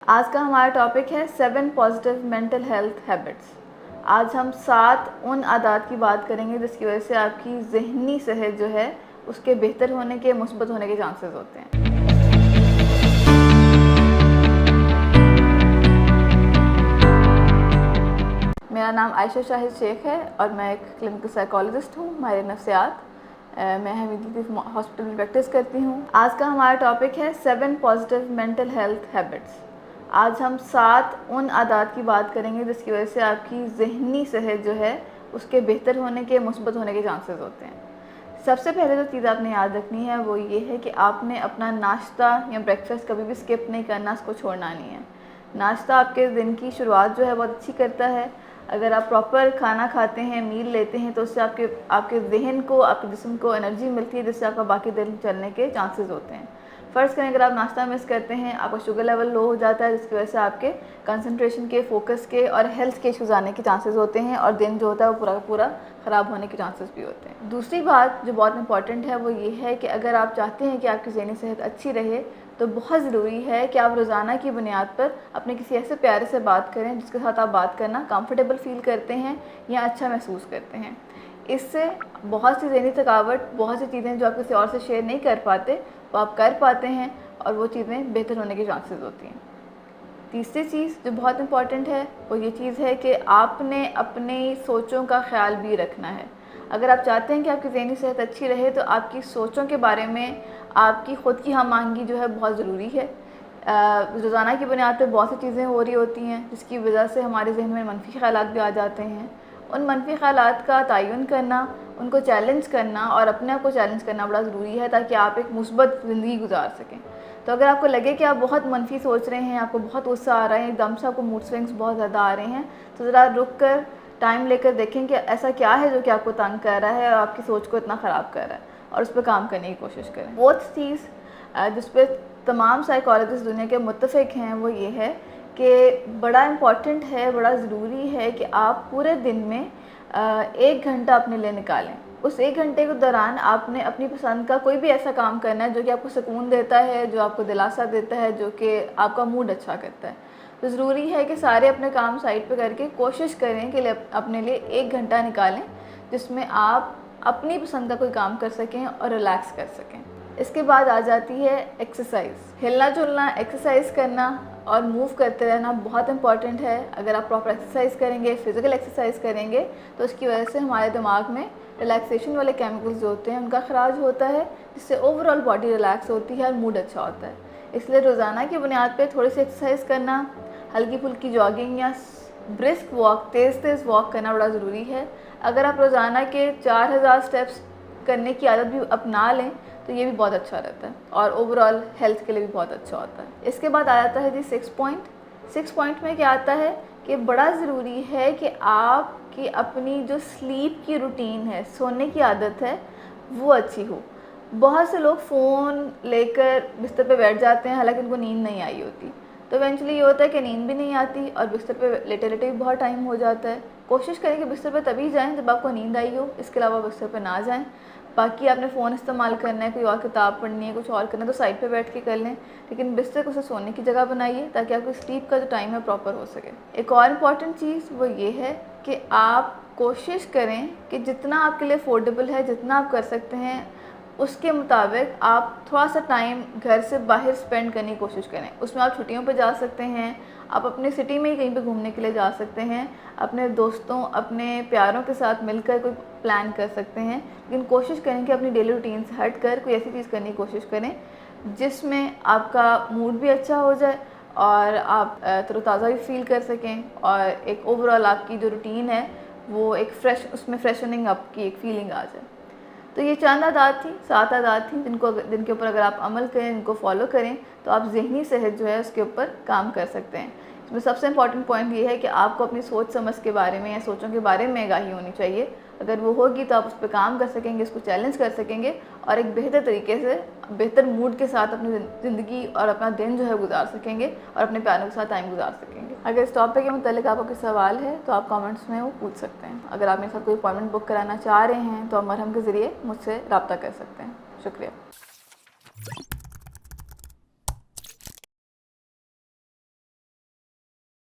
आज का हमारा टॉपिक है 7 पॉजिटिव मेंटल हेल्थ हैबिट्स। आज हम 7 उन आदत की बात करेंगे जिसकी वजह से आपकी ज़हनी सेहत जो है उसके बेहतर होने के, मुस्बत होने के चांसेस होते हैं। मेरा नाम आयशा शाहिद शेख है और मैं एक क्लिनिकल साइकोलॉजिस्ट हूँ, माहिर नफ्सियात। मैं हमीदी हॉस्पिटल में प्रैक्टिस करती हूँ। आज का हमारा टॉपिक है 7 पॉजिटिव मेंटल हेल्थ हैबिट्स। आज हम 7 उन आदत की बात करेंगे जिसकी वजह से आपकी ज़हनी सेहत जो है उसके बेहतर होने के, मुस्बत होने के चांसेस होते हैं। सबसे पहले जो चीज़ आपने याद रखनी है वो ये है कि आपने अपना नाश्ता या ब्रेकफास्ट कभी भी स्किप नहीं करना, उसको छोड़ना नहीं है। नाश्ता आपके दिन की शुरुआत जो है बहुत अच्छी करता है। अगर आप प्रॉपर खाना खाते हैं, मील लेते हैं, तो उससे आपके जहन को, आपके जिस्म को एनर्जी मिलती है जिससे आपका बाकी दिन चलने के चांसेस होते हैं। फ़र्ज़ करें अगर आप नाश्ता मिस करते हैं, आपका शुगर लेवल लो हो जाता है जिसकी वजह से आपके कंसंट्रेशन के, फोकस के और हेल्थ के इश्यूज़ आने के चांसेस होते हैं और दिन जो होता है वो पूरा का पूरा ख़राब होने के चांसेस भी होते हैं। दूसरी बात जो बहुत इंपॉर्टेंट है वो ये है कि अगर आप चाहते हैं कि आपकी ज़हनी सेहत अच्छी रहे तो बहुत ज़रूरी है कि आप रोज़ाना की बुनियाद पर अपने किसी ऐसे प्यारे से बात करें जिसके साथ आप बात करना कंफर्टेबल फ़ील करते हैं या अच्छा महसूस करते हैं। इससे बहुत सी ज़हनी थकावट, बहुत सी चीज़ें जो आप किसी और से शेयर नहीं कर पाते वो आप कर पाते हैं और वो चीज़ें बेहतर होने के चांसेस होती हैं। तीसरी चीज़ जो बहुत इम्पॉर्टेंट है वो ये चीज़ है कि आपने अपनी सोचों का ख्याल भी रखना है। अगर आप चाहते हैं कि आपकी ज़हनी सेहत अच्छी रहे तो आपकी सोचों के बारे में आपकी ख़ुद की हम आहंगी जो है बहुत ज़रूरी है। रोज़ाना की बुनियाद पर बहुत सी चीज़ें हो रही होती हैं जिसकी वजह से हमारे जहन में मनफी ख़यालात भी आ जाते हैं। उन मनफी ख़यालात का तयन करना, उनको चैलेंज करना और अपने आप को चैलेंज करना बड़ा ज़रूरी है ताकि आप एक मुस्बत ज़िंदगी गुजार सकें। तो अगर आपको लगे कि आप बहुत मनफी सोच रहे हैं, आपको बहुत गुस्सा आ रहा है, एकदम से आपको मूड स्विंग्स बहुत ज़्यादा आ रहे हैं, तो ज़रा रुक कर टाइम लेकर देखें कि ऐसा क्या है जो कि आपको तंग कर रहा है और आपकी सोच को इतना ख़राब कर रहा है और उस पर काम करने की कोशिश करें। फोर्थ चीज़ जिस पर तमाम साइकोलॉजिस्ट दुनिया के मुत्तफ़िक हैं वो ये है कि बड़ा इम्पॉर्टेंट है, बड़ा ज़रूरी है कि आप पूरे दिन में 1 घंटा अपने लिए निकालें। उस 1 घंटे के दौरान आपने अपनी पसंद का कोई भी ऐसा काम करना है जो कि आपको सुकून देता है, जो आपको दिलासा देता है, जो कि आपका मूड अच्छा करता है। तो ज़रूरी है कि सारे अपने काम साइड पे करके कोशिश करें कि अपने लिए 1 घंटा निकालें जिसमें आप अपनी पसंद का कोई काम कर सकें और रिलैक्स कर सकें। इसके बाद आ जाती है एक्सरसाइज। हिलना जुलना, एक्सरसाइज करना और मूव करते रहना बहुत इंपॉर्टेंट है। अगर आप प्रॉपर एक्सरसाइज करेंगे, फ़िज़िकल एक्सरसाइज करेंगे तो उसकी वजह से हमारे दिमाग में रिलैक्सेशन वाले केमिकल्स जो होते हैं उनका खराज होता है जिससे ओवरऑल बॉडी रिलैक्स होती है और मूड अच्छा होता है। इसलिए रोज़ाना की बुनियाद पे थोड़ी सी एक्सरसाइज करना, हल्की फुल्की जॉगिंग या ब्रिस्क वॉक, तेज़ वॉक करना बड़ा ज़रूरी है। अगर आप रोज़ाना के 4000 स्टेप्स करने की आदत भी अपना लें तो ये भी बहुत अच्छा रहता है और ओवरऑल हेल्थ के लिए भी बहुत अच्छा होता है। इसके बाद आ जाता है जी 6 पॉइंट। 6 पॉइंट में क्या आता है कि बड़ा ज़रूरी है कि आपकी अपनी जो स्लीप की रूटीन है, सोने की आदत है, वो अच्छी हो। बहुत से लोग फ़ोन लेकर बिस्तर पे बैठ जाते हैं हालांकि उनको नींद नहीं आई होती, तो इवेंचुअली ये होता है कि नींद भी नहीं आती और बिस्तर पे लेटे लेटे भी बहुत टाइम हो जाता है। कोशिश करें कि बिस्तर पे तभी जाएं जब आपको नींद आई हो, इसके अलावा बिस्तर पे ना जाएं। बाकी आपने फ़ोन इस्तेमाल करना है, कोई और किताब पढ़नी है, कुछ और करना है तो साइड पे बैठ के कर लें, लेकिन बिस्तर को उसे सोने की जगह बनाइए ताकि आपकी स्लीप का जो टाइम है प्रॉपर हो सके। एक और इम्पॉर्टेंट चीज़ वो ये है कि आप कोशिश करें कि जितना आपके लिए अफोर्डेबल है, जितना आप कर सकते हैं उसके मुताबिक आप थोड़ा सा टाइम घर से बाहर स्पेंड करने की कोशिश करें। उसमें आप छुट्टियों पर जा सकते हैं, आप अपनी सिटी में ही कहीं पे घूमने के लिए जा सकते हैं, अपने दोस्तों, अपने प्यारों के साथ मिलकर कोई प्लान कर सकते हैं, लेकिन कोशिश करें कि अपनी डेली रूटीन से हट कर कोई ऐसी चीज़ करने की कोशिश करें जिसमें आपका मूड भी अच्छा हो जाए और आप तरोताज़ा भी फील कर सकें और एक ओवरऑल आपकी जो रूटीन है वो एक उसमें फ्रेशनिंग अप की एक फीलिंग आ जाए। तो ये चंद आदत थी, 7 आदत थी जिनके ऊपर अगर आप अमल करें, इनको फॉलो करें तो आप ज़हनी सेहत जो है उसके ऊपर काम कर सकते हैं। इसमें सबसे इम्पॉर्टेंट पॉइंट ये है कि आपको अपनी सोच समझ के बारे में या सोचों के बारे में आगाही होनी चाहिए। अगर वो होगी तो आप उस पर काम कर सकेंगे, उसको चैलेंज कर सकेंगे और एक बेहतर तरीके से, बेहतर मूड के साथ अपनी ज़िंदगी और अपना दिन जो है गुजार सकेंगे और अपने प्यारों के साथ टाइम गुजार सकेंगे। अगर इस टॉपिक के मुतालिक आपको कोई सवाल है तो आप कमेंट्स में वो पूछ सकते हैं। अगर आप मेरे साथ कोई अपॉइंटमेंट बुक कराना चाह रहे हैं तो आप मरहम के ज़रिए मुझसे रब्ता कर सकते हैं। शुक्रिया।